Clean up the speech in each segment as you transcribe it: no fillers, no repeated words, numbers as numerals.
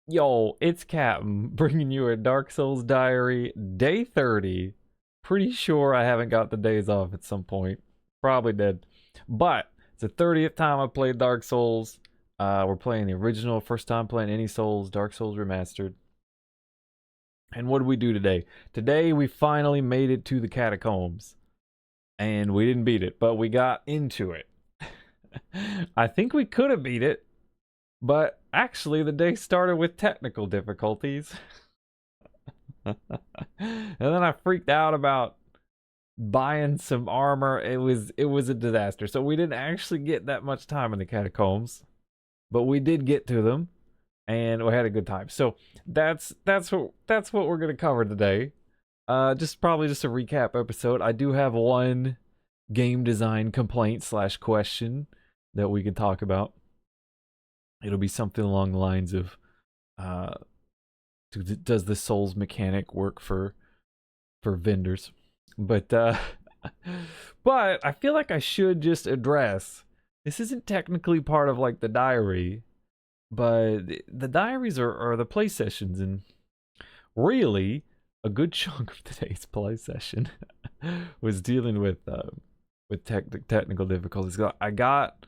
Yo, it's Captain bringing you a Dark Souls Diary, day 30. Pretty sure I haven't got the days off at some point. Probably did. But it's the 30th time I played Dark Souls. We're playing the original, first time playing any Souls, Dark Souls Remastered. And what did we do today? Today we finally made it to the Catacombs. And we didn't beat it, but we got into it. I think we could have beat it, but actually the day started with technical difficulties. And then I freaked out about buying some armor. It was a disaster. So we didn't actually get that much time in the catacombs, but we did get to them and we had a good time. So that's what we're gonna cover today. Just probably just a recap episode. I do have one game design complaint slash question that we can talk about. It'll be something along the lines of does the Souls mechanic work for vendors? But but I feel like I should just address this isn't technically part of like the diary, but the diaries are the play sessions, and really a good chunk of today's play session was dealing with technical difficulties. I got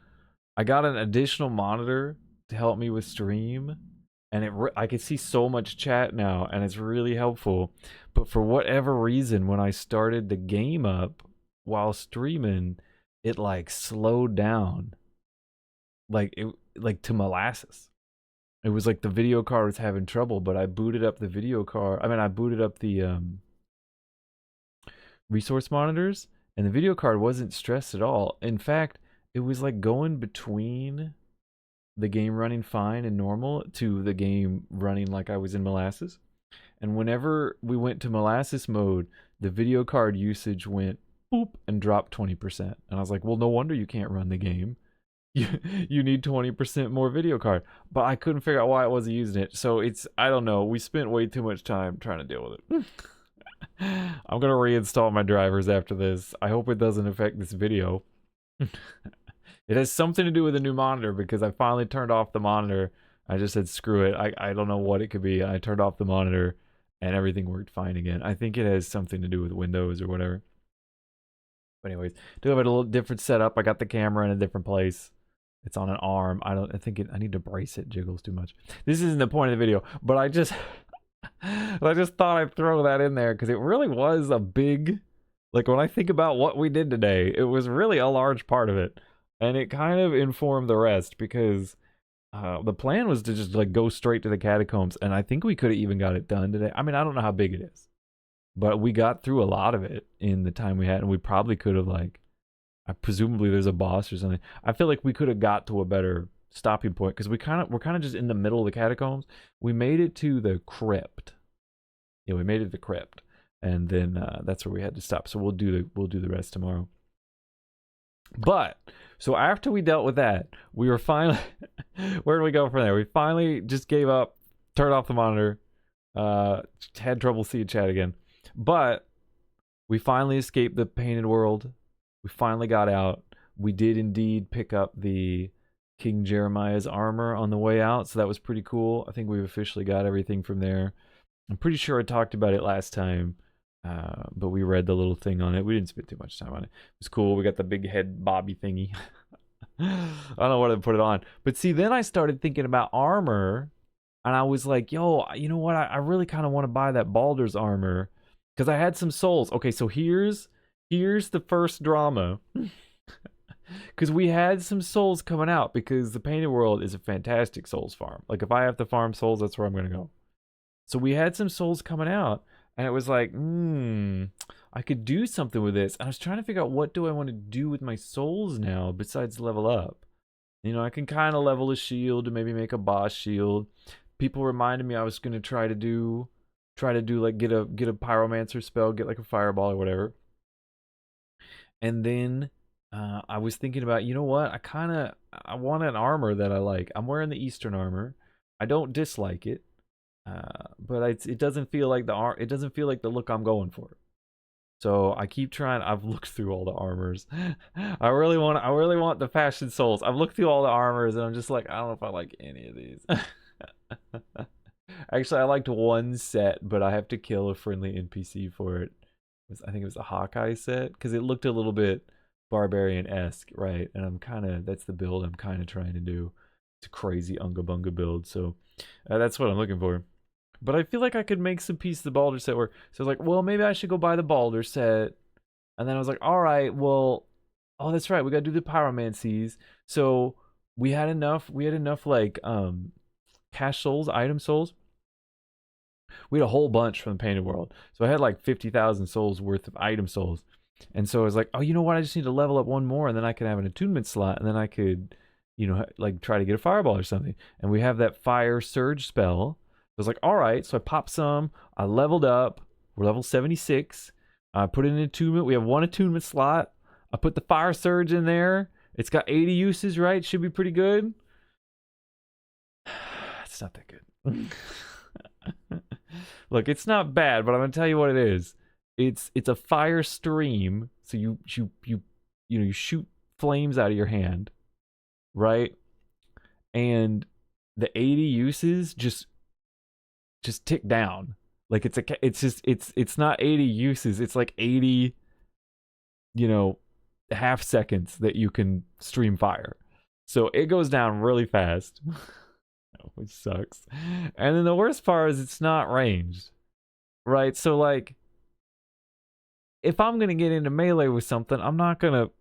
an additional monitor to help me with stream, and I can see so much chat now, and it's really helpful. But for whatever reason, when I started the game up while streaming, it like slowed down, like to molasses. It was like the video card was having trouble, but I booted up the video card. I mean, I booted up the resource monitors, and the video card wasn't stressed at all. In fact, it was like going between the game running fine and normal to the game running like I was in molasses. And whenever we went to molasses mode, the video card usage went boop and dropped 20%. And I was like, well, no wonder you can't run the game. You need 20% more video card. But I couldn't figure out why I wasn't using it. So I don't know. We spent way too much time trying to deal with it. I'm going to reinstall my drivers after this. I hope it doesn't affect this video. It has something to do with the new monitor because I finally turned off the monitor. I just said screw it. I don't know what it could be. I turned off the monitor and everything worked fine again. I think it has something to do with Windows or whatever. But anyways, do have a little different setup. I got the camera in a different place. It's on an arm. I need to brace it. Jiggles too much. This isn't the point of the video, but I just thought I'd throw that in there because it really was a big, like when I think about what we did today, it was really a large part of it. And it kind of informed the rest because the plan was to just like go straight to the catacombs, and I think we could have even got it done today. I mean, I don't know how big it is, but we got through a lot of it in the time we had, and we probably could have presumably there's a boss or something. I feel like we could have got to a better stopping point because we're kind of just in the middle of the catacombs. We made it to the crypt. Yeah, we made it to the crypt, and then that's where we had to stop. So we'll do the rest tomorrow. But so after we dealt with that, we were finally where do we go from there? We finally just gave up, turned off the monitor, had trouble seeing chat again. But we finally escaped the painted world. We finally got out. We did indeed pick up the King Jeremiah's armor on the way out, so that was pretty cool. I think we've officially got everything from there. I'm pretty sure I talked about it last time. But we read the little thing on it. We didn't spend too much time on it. It was cool. We got the big head Bobby thingy. I don't know what to put it on. But see, then I started thinking about armor. And I was like, yo, you know what? I really kind of want to buy that Baldur's armor. Because I had some souls. Okay, so here's the first drama. Because we had some souls coming out. Because the Painted World is a fantastic souls farm. Like, if I have to farm souls, that's where I'm going to go. So we had some souls coming out. And it was like, I could do something with this. And I was trying to figure out what do I want to do with my souls now besides level up. You know, I can kind of level a shield and maybe make a boss shield. People reminded me I was going to try to do like get a pyromancer spell, get like a fireball or whatever. And then I was thinking about, you know what? I want an armor that I like. I'm wearing the Eastern armor. I don't dislike it. But it doesn't feel like the look I'm going for. So I keep trying. I've looked through all the armors. I really want the fashion souls. I've looked through all the armors and I'm just like, I don't know if I like any of these. Actually, I liked one set, but I have to kill a friendly NPC for it. I think it was the Hawkeye set because it looked a little bit barbarian-esque, right? And that's the build I'm kind of trying to do. It's a crazy Unga Bunga build, so that's what I'm looking for. But I feel like I could make some piece of the Baldur set where, so I was like, well, maybe I should go buy the Baldur set. And then I was like, all right, well, oh, that's right, we got to do the pyromancies. So we had enough like cash souls, item souls. We had a whole bunch from the Painted World. So I had like 50,000 souls worth of item souls. And so I was like, oh, you know what? I just need to level up one more and then I can have an attunement slot and then I could, like try to get a fireball or something. And we have that fire surge spell. I was like, all right. So I popped some. I leveled up. We're level 76. I put in an attunement. We have one attunement slot. I put the fire surge in there. It's got 80 uses, right? Should be pretty good. It's not that good. Look, it's not bad, but I'm gonna tell you what it is. It's a fire stream, so you shoot flames out of your hand, right? And the 80 uses just tick down. Like it's not 80 uses. It's like 80, half seconds that you can stream fire. So it goes down really fast. Which sucks. And then the worst part is it's not ranged, right? So like, if I'm gonna get into melee with something, I'm not gonna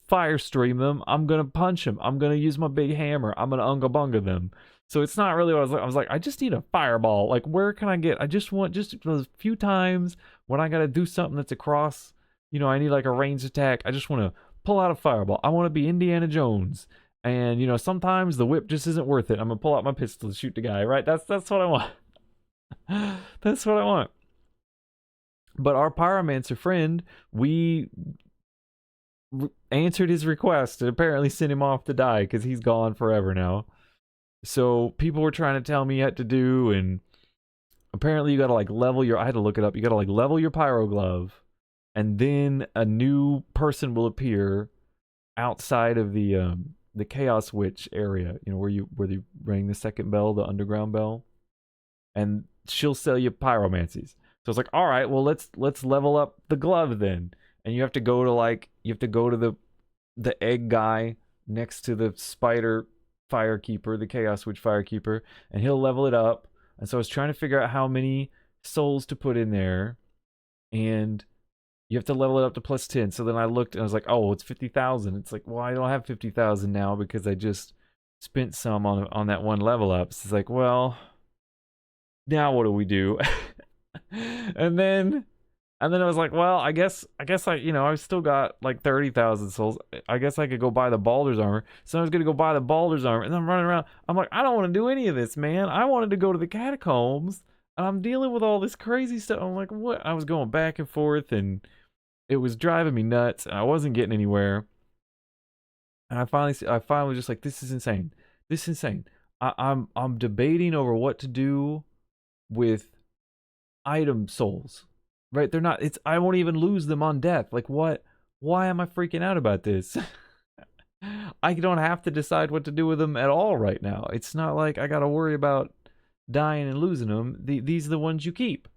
fire stream them. I'm gonna punch them. I'm gonna use my big hammer. I'm gonna unga bunga them. So it's not really what I was like. I just need a fireball. Like, where can I get? I just want just those few times when I gotta do something that's across. I need like a ranged attack. I just want to pull out a fireball. I want to be Indiana Jones. And sometimes the whip just isn't worth it. I'm gonna pull out my pistol to shoot the guy, right? That's what I want. That's what I want. But our pyromancer friend, we answered his request and apparently sent him off to die because he's gone forever now. So people were trying to tell me what to do, and apparently you gotta like level your. I had to look it up. You gotta like level your pyro glove, and then a new person will appear outside of the Chaos Witch area, where you ring the second bell, the underground bell, and she'll sell you pyromancies. So it's like, all right, well let's level up the glove then, and you have to go to the egg guy next to the spider firekeeper, the Chaos Witch firekeeper, and he'll level it up. And so I was trying to figure out how many souls to put in there, and you have to level it up to plus 10. So then I looked and I was like, oh, it's 50,000. It's like, well, I don't have 50,000 now because I just spent some on that one level up. So it's like, well, now what do we do? and then I was like, well, I guess I've still got like 30,000 souls. I guess I could go buy the Baldur's armor. So I was gonna go buy the Baldur's armor, and I'm running around. I'm like, I don't want to do any of this, man. I wanted to go to the catacombs, and I'm dealing with all this crazy stuff. I'm like, what? I was going back and forth, and it was driving me nuts, and I wasn't getting anywhere. And I finally was just like, this is insane. This is insane. I'm debating over what to do with item souls. Right? They're not. I won't even lose them on death. Like, what? Why am I freaking out about this? I don't have to decide what to do with them at all right now. It's not like I gotta worry about dying and losing them. These are the ones you keep.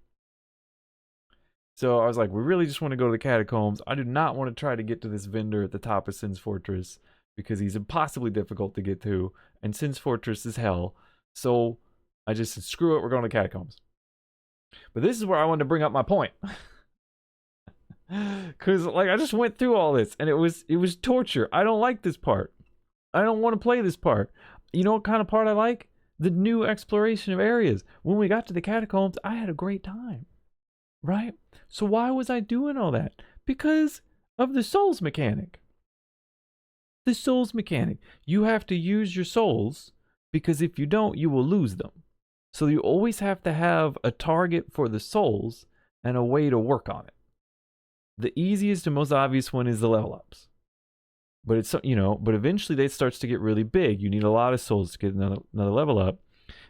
So I was like, we really just want to go to the catacombs. I do not want to try to get to this vendor at the top of Sin's Fortress because he's impossibly difficult to get to, and Sin's Fortress is hell. So I just said, screw it, we're going to catacombs. But this is where I wanted to bring up my point. Because like I just went through all this and it was torture. I don't like this part. I don't want to play this part. You know what kind of part I like? The new exploration of areas. When we got to the catacombs, I had a great time. Right? So why was I doing all that? Because of the souls mechanic. The souls mechanic. You have to use your souls because if you don't, you will lose them. So you always have to have a target for the souls and a way to work on it. The easiest and most obvious one is the level ups. But it's but eventually it starts to get really big. You need a lot of souls to get another level up.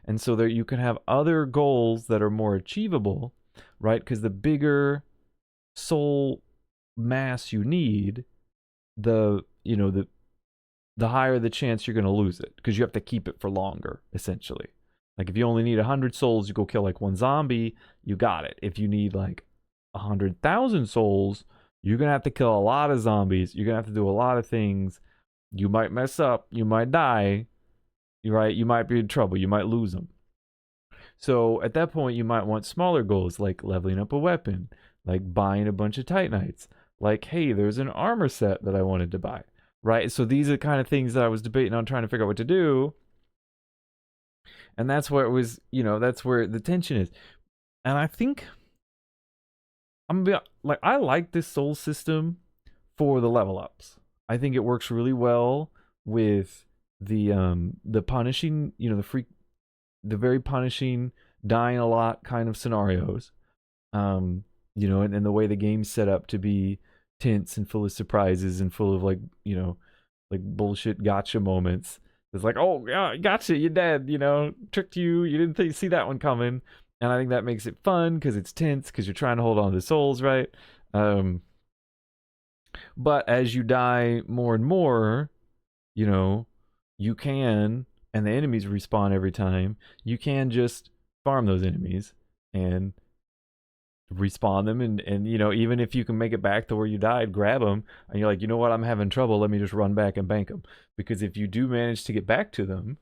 And so there you can have other goals that are more achievable, right? Because the bigger soul mass you need, the higher the chance you're going to lose it because you have to keep it for longer, essentially. Like if you only need 100 souls, you go kill like one zombie, you got it. If you need like 100,000 souls, you're gonna have to kill a lot of zombies. You're gonna have to do a lot of things. You might mess up. You might die. Right? You might be in trouble. You might lose them. So at that point, you might want smaller goals like leveling up a weapon, like buying a bunch of Titanites, like, hey, there's an armor set that I wanted to buy, right? So these are the kind of things that I was debating on trying to figure out what to do. And that's where it was, that's where the tension is. And I think I'm gonna be like, I like this soul system for the level ups. I think it works really well with the punishing, the very punishing, dying a lot kind of scenarios. And the way the game's set up to be tense and full of surprises and full of like bullshit gotcha moments. It's like, oh yeah, gotcha, you're dead, tricked you, you didn't see that one coming. And I think that makes it fun because it's tense because you're trying to hold on to the souls, right? But as you die more and more, you can, and the enemies respawn every time, you can just farm those enemies and respawn them. And even if you can make it back to where you died, grab them, and you're like, you know what, I'm having trouble, let me just run back and bank them. Because if you do manage to get back to them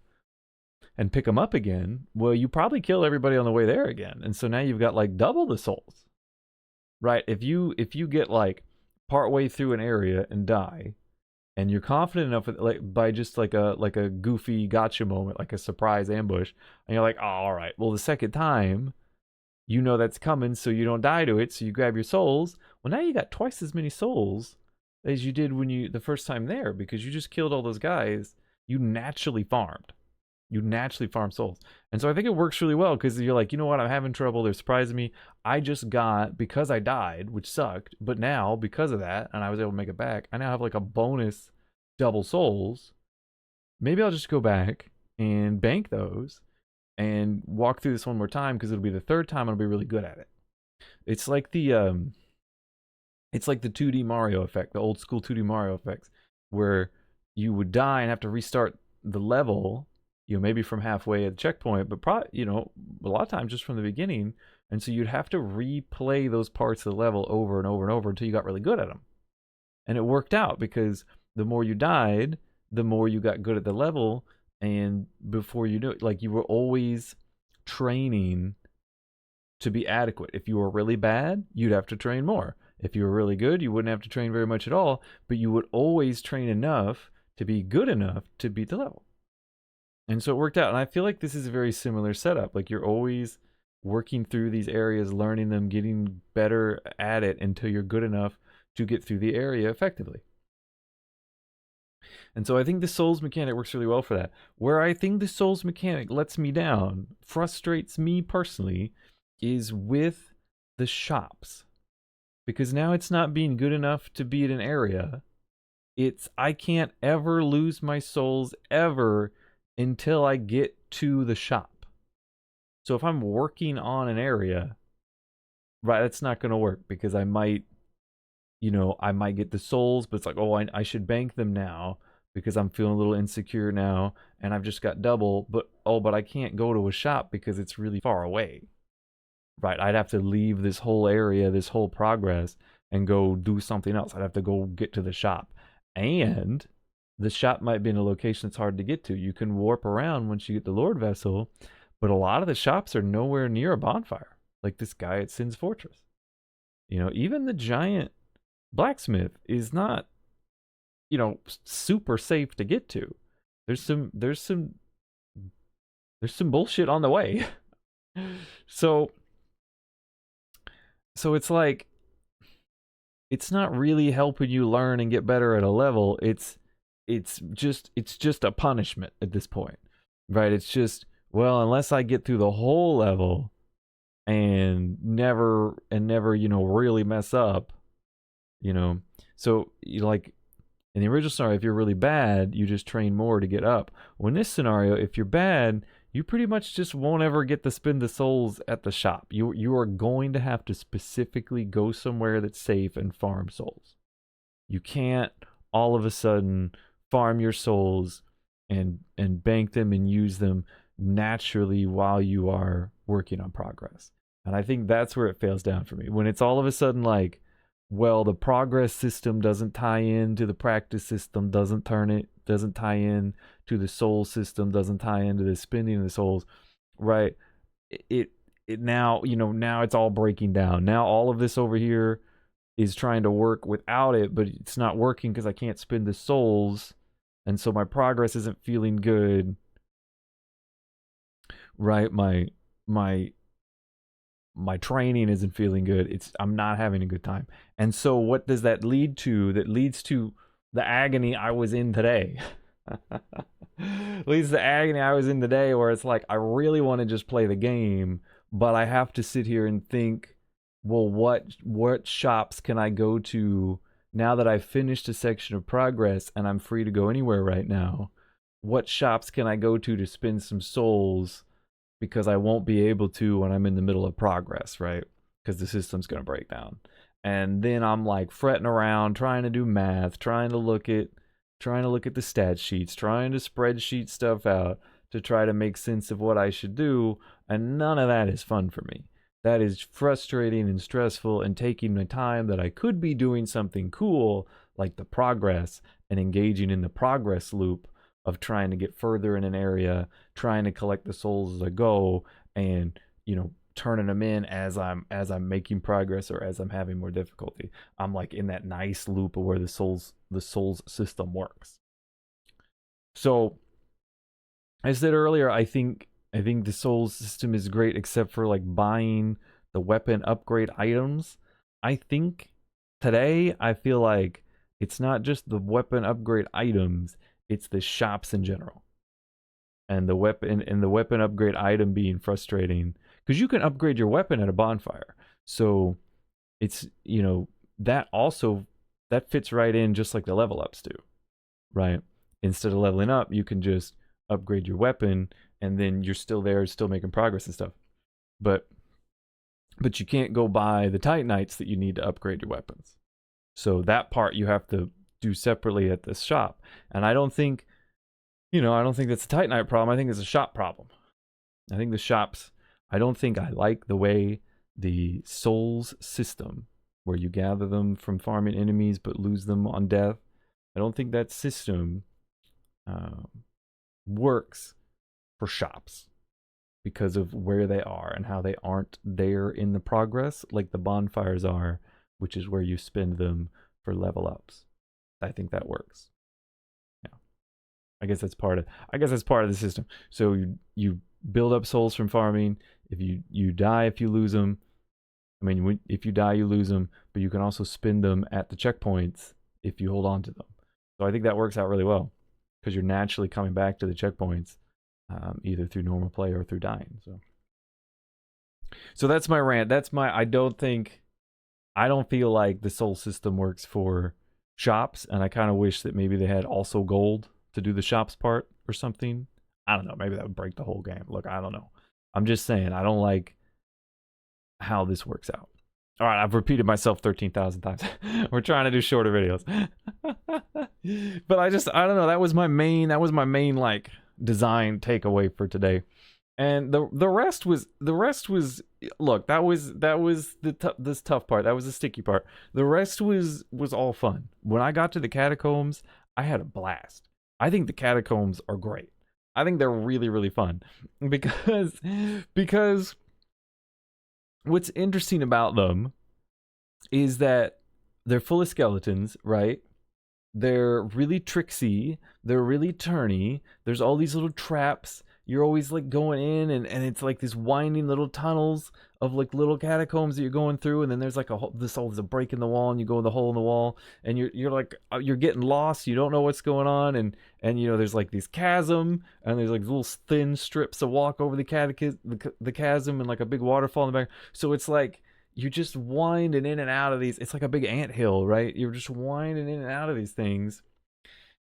and pick them up again, well, you probably kill everybody on the way there again. And so now you've got like double the souls, right? If you get like partway through an area and die, and you're confident enough like by just like a goofy gotcha moment, like a surprise ambush, and you're like, oh, all right, well, the second time that's coming, so you don't die to it, so you grab your souls. Well, now you got twice as many souls as you did when the first time there, because you just killed all those guys. You naturally farmed souls. And so I think it works really well because you're like, you know what, I'm having trouble, they're surprising me. I just got, because I died, which sucked, but now because of that, and I was able to make it back, I now have like a bonus double souls. Maybe I'll just go back and bank those and walk through this one more time, because it'll be the third time I'll be really good at it. It's like the 2D Mario effect, the old school 2D Mario effects, where you would die and have to restart the level, maybe from halfway at the checkpoint, but a lot of times just from the beginning. And so you'd have to replay those parts of the level over and over and over until you got really good at them. And it worked out because the more you died, the more you got good at the level. And before you knew it, like, you were always training to be adequate. If you were really bad, you'd have to train more. If you were really good, you wouldn't have to train very much at all, but you would always train enough to be good enough to beat the level. And so it worked out. And I feel like this is a very similar setup. Like, you're always working through these areas, learning them, getting better at it until you're good enough to get through the area effectively. And so I think the Souls mechanic works really well for that. Where I think the Souls mechanic lets me down, frustrates me personally, is with the shops. Because now it's not being good enough to beat an area. It's, I can't ever lose my souls ever until I get to the shop. So if I'm working on an area, right, that's not going to work, because I might get the souls, but it's like, oh, I should bank them now because I'm feeling a little insecure now and I've just got double, but I can't go to a shop because it's really far away. Right, I'd have to leave this whole area, this whole progress, and go do something else. I'd have to go get to the shop. And the shop might be in a location that's hard to get to. You can warp around once you get the Lord Vessel, but a lot of the shops are nowhere near a bonfire, like this guy at Sin's Fortress. Even the giant blacksmith is not, super safe to get to. There's some bullshit on the way. So it's like, it's not really helping you learn and get better at a level. It's just a punishment at this point, right? It's just, well, unless I get through the whole level and never really mess up, So like in the original scenario, if you're really bad, you just train more to get up. Well, in this scenario, if you're bad, you pretty much just won't ever get to spend the souls at the shop. You are going to have to specifically go somewhere that's safe and farm souls. You can't all of a sudden farm your souls and bank them and use them naturally while you are working on progress. And I think that's where it fails down for me. When it's all of a sudden like, well, the progress system doesn't tie in to the practice system, doesn't tie in to the soul system, doesn't tie into the spending of the souls, right? It it now, now it's all breaking down. Now all of this over here is trying to work without it, but it's not working because I can't spend the souls, and so my progress isn't feeling good, right? My my training isn't feeling good. I'm not having a good time. And so what does that lead to? That leads to the agony I was in today. Leads to the agony I was in today, where it's like I really want to just play the game, but I have to sit here and think, well, what shops can I go to now that I've finished a section of progress and I'm free to go anywhere right now? What shops can I go to spend some souls, because I won't be able to when I'm in the middle of progress, right? Because the system's going to break down. And then I'm like fretting around, trying to do math, trying to look at the stat sheets, trying to spreadsheet stuff out to try to make sense of what I should do, and none of that is fun for me. That is frustrating and stressful and taking the time that I could be doing something cool like the progress and engaging in the progress loop of trying to get further in an area, trying to collect the souls as I go, and turning them in as I'm making progress or as I'm having more difficulty. I'm like in that nice loop of where the souls system works. So I said earlier, I think the souls system is great except for like buying the weapon upgrade items. I think today I feel like it's not just the weapon upgrade items, it's the shops in general. And the weapon upgrade item being frustrating, because you can upgrade your weapon at a bonfire. So it's, that also, that fits right in just like the level ups do, right? Instead of leveling up, you can just upgrade your weapon and then you're still there, still making progress and stuff. But you can't go buy the Titanites that you need to upgrade your weapons. So that part you have to do separately at this shop. And I don't think that's a Titanite problem. I think it's a shop problem. I think the shops, I don't think I like the way the souls system, where you gather them from farming enemies but lose them on death, I don't think that system works for shops because of where they are and how they aren't there in the progress like the bonfires are, which is where you spend them for level ups. I think that works. Yeah, I guess that's part of the system. So you build up souls from farming. If you die, if you lose them, I mean, if you die, you lose them, but you can also spend them at the checkpoints if you hold on to them. So I think that works out really well because you're naturally coming back to the checkpoints, either through normal play or through dying. So that's my rant. I don't feel like the soul system works for shops, and I kind of wish that maybe they had also gold to do the shops part or something. I don't know. Maybe that would break the whole game. Look, I don't know. I'm just saying, I don't like how this works out. All right, I've repeated myself 13,000 times. We're trying to do shorter videos. But I don't know. That was my main like design takeaway for today. And the rest was look, that was this tough part. That was the sticky part. The rest was all fun. When I got to the catacombs, I had a blast. I think the catacombs are great. I think they're really, really fun because what's interesting about them is that they're full of skeletons, right? They're really tricksy. They're really turny. There's all these little traps. You're always like going in and it's like these winding little tunnels of like little catacombs that you're going through, and then there's like there's a break in the wall, and you go in the hole in the wall, and you're like you're getting lost. You don't know what's going on, and there's like this chasm, and there's like little thin strips of walk over the chasm, and like a big waterfall in the back. So it's like you're just winding in and out of these. It's like a big anthill, right? You're just winding in and out of these things,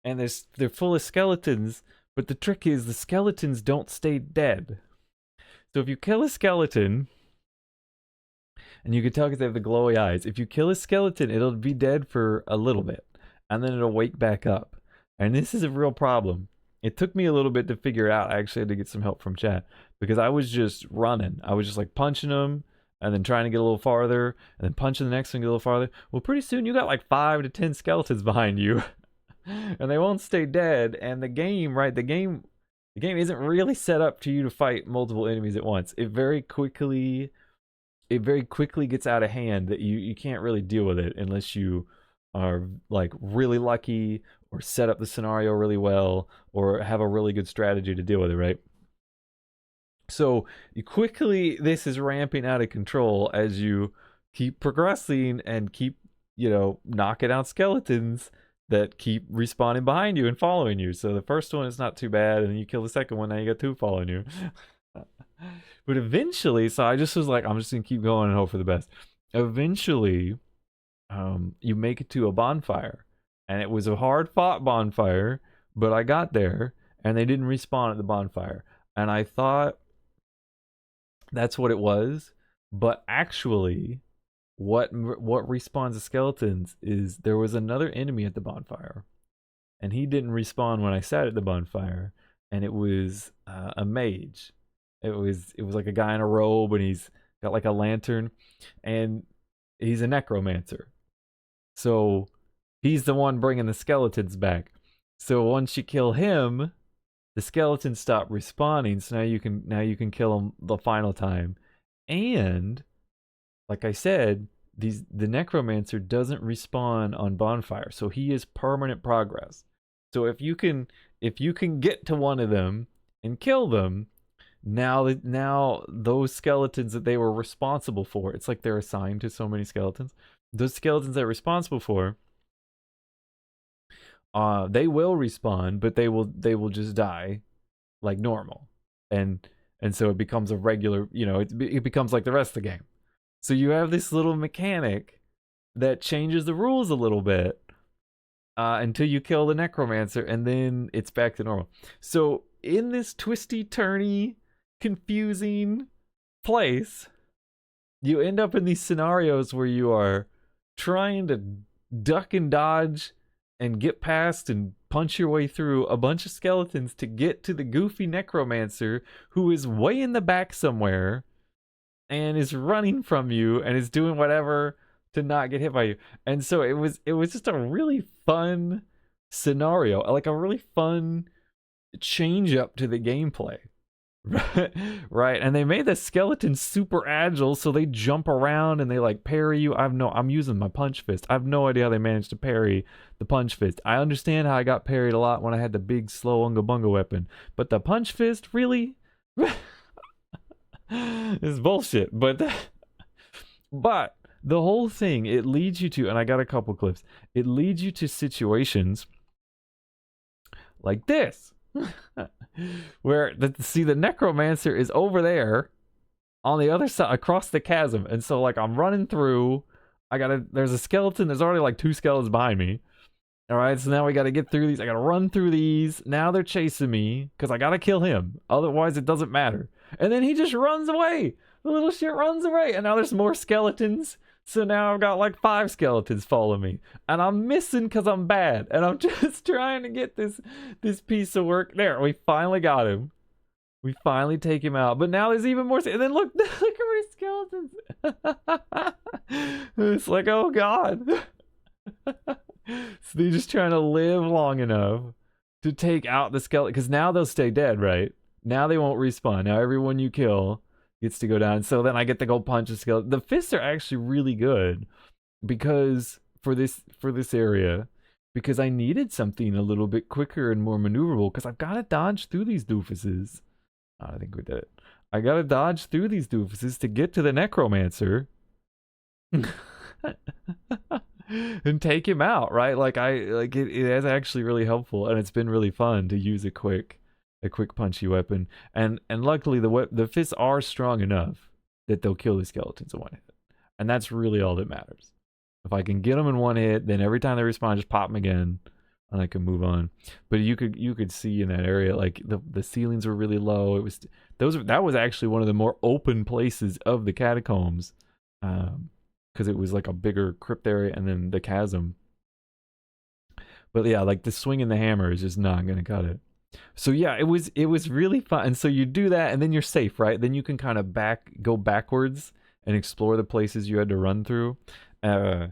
and they're full of skeletons. But the trick is the skeletons don't stay dead. So if you kill a skeleton, and you can tell because they have the glowy eyes, if you kill a skeleton, it'll be dead for a little bit, and then it'll wake back up. And this is a real problem, It took me a little bit to figure it out. I actually had to get some help from chat because I was just running. I was just like punching them and then trying to get a little farther and then punching the next one, get a little farther. Well, pretty soon you got like 5 to 10 skeletons behind you and they won't stay dead. And the game, right? The game isn't really set up for you to fight multiple enemies at once. It very quickly gets out of hand that you can't really deal with it unless you are like really lucky or set up the scenario really well or have a really good strategy to deal with it, right? So quickly this is ramping out of control as you keep progressing and keep, knocking out skeletons that keep respawning behind you and following you. So the first one is not too bad, and then you kill the second one, now you got 2 following you. But eventually, so I just was like, I'm just gonna keep going and hope for the best. Eventually, you make it to a bonfire, and it was a hard fought bonfire, but I got there and they didn't respawn at the bonfire, and I thought that's what it was, but actually what respawns the skeletons is there was another enemy at the bonfire, and he didn't respawn when I sat at the bonfire, and it was a mage. It was like a guy in a robe, and he's got like a lantern, and he's a necromancer. So he's the one bringing the skeletons back. So once you kill him, the skeletons stop respawning. So now you can kill them the final time. And like I said, the necromancer doesn't respawn on bonfire, so he is permanent progress. So if you can get to one of them and kill them, now those skeletons that they were responsible for, it's like they're assigned to so many skeletons. Those skeletons they're responsible for, they will respawn, but they will just die like normal, and so it becomes a regular, it becomes like the rest of the game. So you have this little mechanic that changes the rules a little bit until you kill the necromancer, and then it's back to normal. So in this twisty, turny, confusing place, you end up in these scenarios where you are trying to duck and dodge and get past and punch your way through a bunch of skeletons to get to the goofy necromancer who is way in the back somewhere and is running from you and is doing whatever to not get hit by you. And so it was just a really fun scenario, like a really fun change up to the gameplay. Right, and they made the skeletons super agile, so they jump around and they like parry you. I'm using my punch fist. I have no idea how they managed to parry the punch fist. I understand how I got parried a lot when I had the big slow unga bunga weapon, but the punch fist, really? It's bullshit. But the whole thing, it leads you to, and I got a couple clips, it leads you to situations like this. Where the necromancer is over on the other side across the chasm, and so like I'm running through, there's a skeleton, there's already like 2 skeletons behind me. All right, so now we got to get through these. I got to run through these. Now they're chasing me because I got to kill him, otherwise it doesn't matter. And then he just runs away. The little shit runs away, and now there's more skeletons. So now I've got like 5 skeletons following me, and I'm missing because I'm bad, and I'm just trying to get this piece of work. There, we finally got him. We finally take him out, but now there's even more. And then look how many skeletons. It's like, oh god. So they're just trying to live long enough to take out the skeleton, because now they'll stay dead, right? Now they won't respawn. Now everyone you kill gets to go down. So then I get to go punch a skeleton. The fists are actually really good because for this area, because I needed something a little bit quicker and more maneuverable, because I've got to dodge through these doofuses. Oh, I think we did it. I got to dodge through these doofuses to get to the necromancer and take him out, right? It is actually really helpful, and it's been really fun to use a quick punchy weapon, and luckily the fists are strong enough that they'll kill the skeletons in one hit, and that's really all that matters. If I can get them in one hit, then every time they respawn, just pop them again, and I can move on. But you could see in that area, like the ceilings were really low. That was actually one of the more open places of the catacombs, because it was like a bigger crypt area, and then the chasm. But yeah, like the swing and the hammer is just not gonna cut it. So yeah, it was really fun. And so you do that, and then you're safe, right? Then you can kind of go backwards and explore the places you had to run through, uh,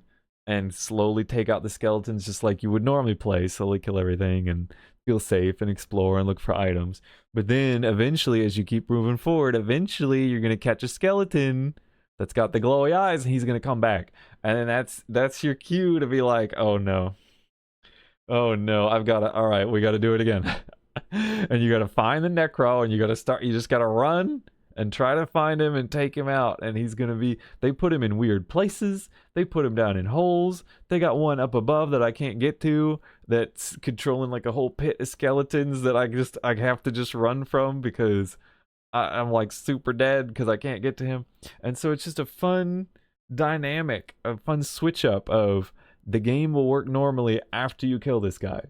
and slowly take out the skeletons just like you would normally play. Slowly kill everything and feel safe and explore and look for items. But then eventually, as you keep moving forward, eventually you're gonna catch a skeleton that's got the glowy eyes, and he's gonna come back. And then that's your cue to be like, oh no, oh no, I've got to. All right, we got to do it again. And you got to find the necro, and you just got to run and try to find him and take him out. And he's gonna be. They put him in weird places. They put him down in holes. They got one up above that I can't get to. That's controlling like a whole pit of skeletons that I have to just run from because I'm like super dead because I can't get to him. And so it's just a fun dynamic, a fun switch up of the game will work normally after you kill this guy.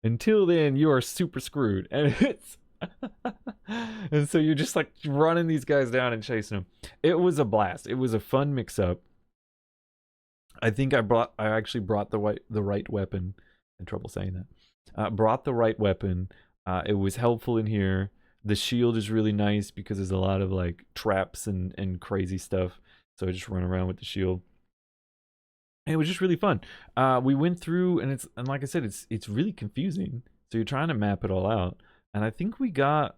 Until then, you are super screwed. And it's and so you're just like running these guys down and chasing them. It was a blast. It was a fun mix up. I think I actually brought the right weapon. In trouble saying that. Brought the right weapon. It was helpful in here. The shield is really nice because there's a lot of like traps and crazy stuff. So I just run around with the shield. And it was just really fun. We went through, and like I said, it's really confusing. So you're trying to map it all out. And I think we got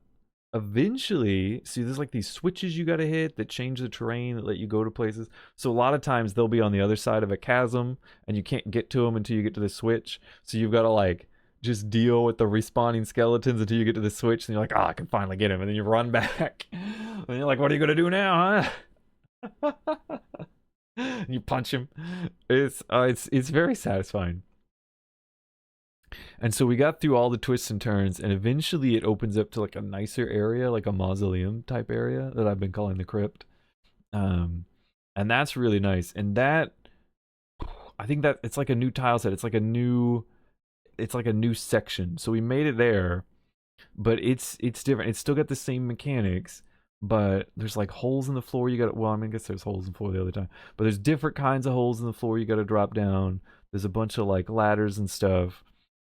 eventually. See, there's like these switches you got to hit that change the terrain that let you go to places. So a lot of times they'll be on the other side of a chasm, and you can't get to them until you get to the switch. So you've got to like just deal with the respawning skeletons until you get to the switch, and you're like, oh, I can finally get him, and then you run back, and you're like, what are you gonna do now, huh? You punch him. It's very satisfying. And so we got through all the twists and turns, and eventually it opens up to like a nicer area, like a mausoleum type area that I've been calling the crypt. Um, and that's really nice. And that, I think that it's like a new tile set. It's like a new section. So we made it there, but it's different. It's still got the same mechanics, but there's like holes in the floor. You got, well, I mean, I guess there's holes in the floor the other time, but there's different kinds of holes in the floor you got to drop down. There's a bunch of like ladders and stuff,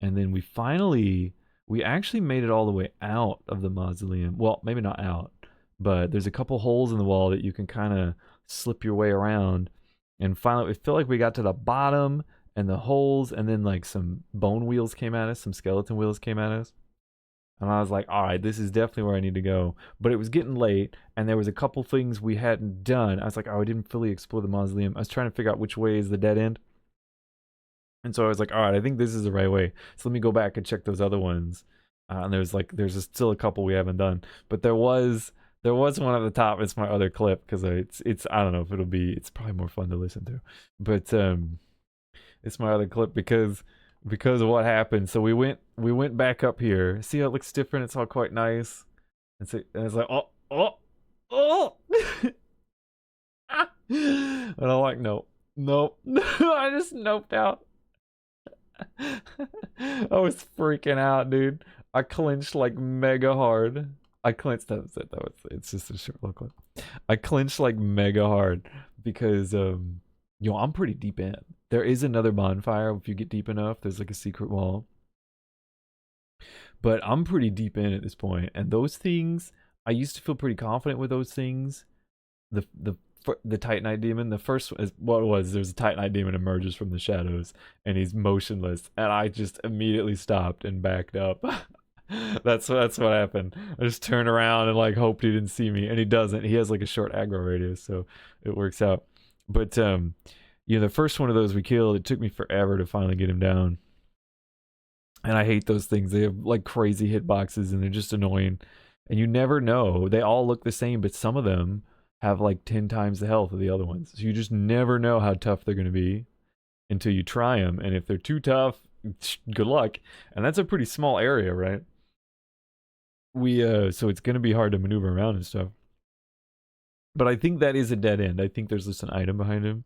and then we actually made it all the way out of the mausoleum. Well, maybe not out, but there's a couple holes in the wall that you can kind of slip your way around. And finally, we feel like we got to the bottom and the holes, and then like some bone wheels came at us, some skeleton wheels came at us. And I was like, all right, this is definitely where I need to go. But it was getting late, and there was a couple things we hadn't done. I was like, oh, I didn't fully explore the mausoleum. I was trying to figure out which way is the dead end. And so I was like, all right, I think this is the right way. So let me go back and check those other ones. And there's still a couple we haven't done. But there was one at the top. It's my other clip because it's I don't know if it's probably more fun to listen to. But it's my other clip because of what happened. So we went back up here. See how it looks different? It's all quite nice. And it's like, oh. And I'm like, nope. I just noped out. I was freaking out, dude. I clenched like mega hard. I clenched. That was it. It's just a short little clip. I clenched like mega hard because I'm pretty deep in. There is another bonfire if you get deep enough. There's like a secret wall. But I'm pretty deep in at this point, and those things, I used to feel pretty confident with those things. The Titanite demon, the first is what it was. There's a Titanite demon emerges from the shadows, and he's motionless, and I just immediately stopped and backed up. That's what happened. I just turned around and like hoped he didn't see me, and he doesn't. He has like a short aggro radius, so it works out. But the first one of those we killed, it took me forever to finally get him down. And I hate those things. They have like crazy hitboxes, and they're just annoying. And you never know. They all look the same, but some of them have like 10 times the health of the other ones. So you just never know how tough they're going to be until you try them. And if they're too tough, good luck. And that's a pretty small area, right? So it's going to be hard to maneuver around and stuff. But I think that is a dead end. I think there's just an item behind him.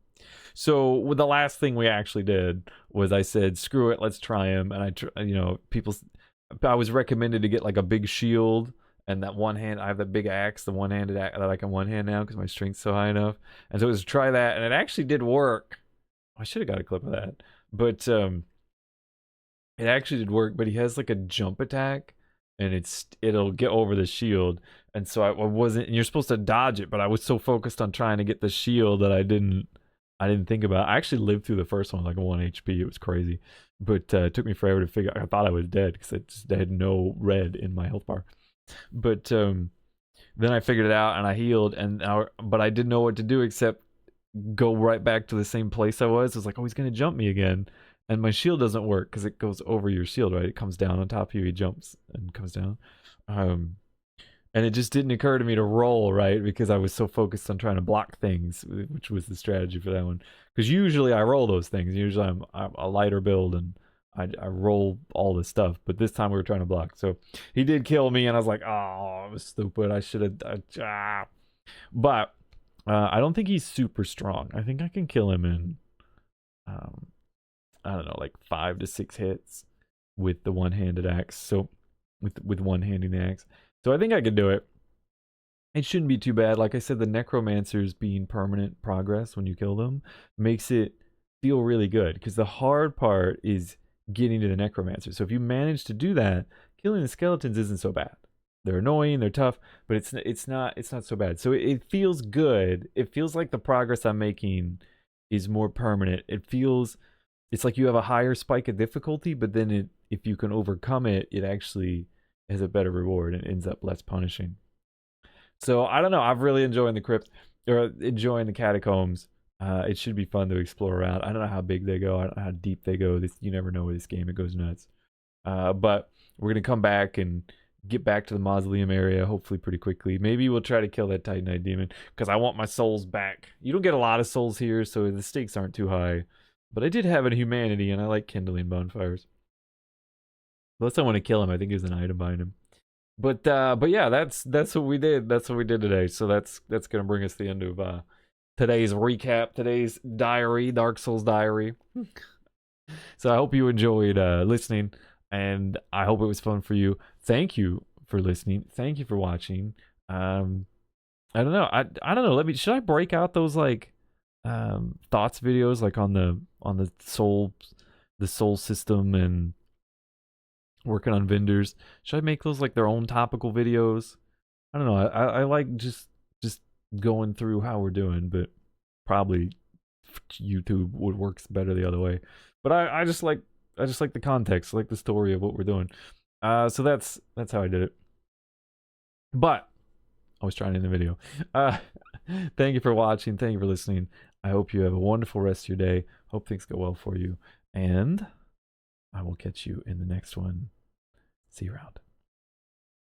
So the last thing we actually did was I said, screw it, let's try him. And I was recommended to get like a big shield and that one hand. I have that big axe, the one-handed axe that I can one hand now because my strength's so high enough. And so it was try that, and it actually did work. I should have got a clip of that, but it actually did work. But he has like a jump attack and it'll get over the shield. And so I wasn't. And you're supposed to dodge it, but I was so focused on trying to get the shield that I didn't think about it. I actually lived through the first one like 1 HP. It was crazy, but it took me forever to figure. I thought I was dead because I had no red in my health bar. But then I figured it out and I healed, but I didn't know what to do except go right back to the same place I was. I was like, oh, he's gonna jump me again, and my shield doesn't work because it goes over your shield, right? It comes down on top of you. He jumps and comes down. And it just didn't occur to me to roll, right? Because I was so focused on trying to block things, which was the strategy for that one. Because usually I roll those things. Usually I'm a lighter build and I roll all this stuff. But this time we were trying to block. So he did kill me, and I was like, oh, I was stupid. I should have. But I don't think he's super strong. I think I can kill him in, I don't know, like 5 to 6 hits with the one-handed axe. So with one-handing the axe. So I think I could do it. It shouldn't be too bad. Like I said, the necromancers being permanent progress when you kill them makes it feel really good, because the hard part is getting to the necromancer. So if you manage to do that, killing the skeletons isn't so bad. They're annoying, they're tough, but it's not so bad. So it feels good. It feels like the progress I'm making is more permanent. It's like you have a higher spike of difficulty, but then if you can overcome it, it actually has a better reward and ends up less punishing. So I don't know. I'm really enjoying the crypt, or enjoying the catacombs. It should be fun to explore around. I don't know how big they go. I don't know how deep they go. You never know with this game. It goes nuts. But we're gonna come back and get back to the mausoleum area hopefully pretty quickly. Maybe we'll try to kill that Titanite demon because I want my souls back. You don't get a lot of souls here, so the stakes aren't too high. But I did have a humanity, and I like kindling bonfires. Unless I want to kill him, I think there's an item behind him. But yeah, that's what we did. That's what we did today. So that's gonna bring us to the end of today's recap, today's diary, Dark Souls diary. So I hope you enjoyed listening, and I hope it was fun for you. Thank you for listening. Thank you for watching. I don't know. I don't know. Should I break out those like thoughts videos like on the soul system and working on vendors? Should I make those like their own topical videos? I don't know. I like just going through how we're doing, but probably YouTube would work better the other way. But I just like the context, like the story of what we're doing. So that's how I did it. But I was trying to end the video. Thank you for watching. Thank you for listening. I hope you have a wonderful rest of your day. Hope things go well for you. And I will catch you in the next one. See you around.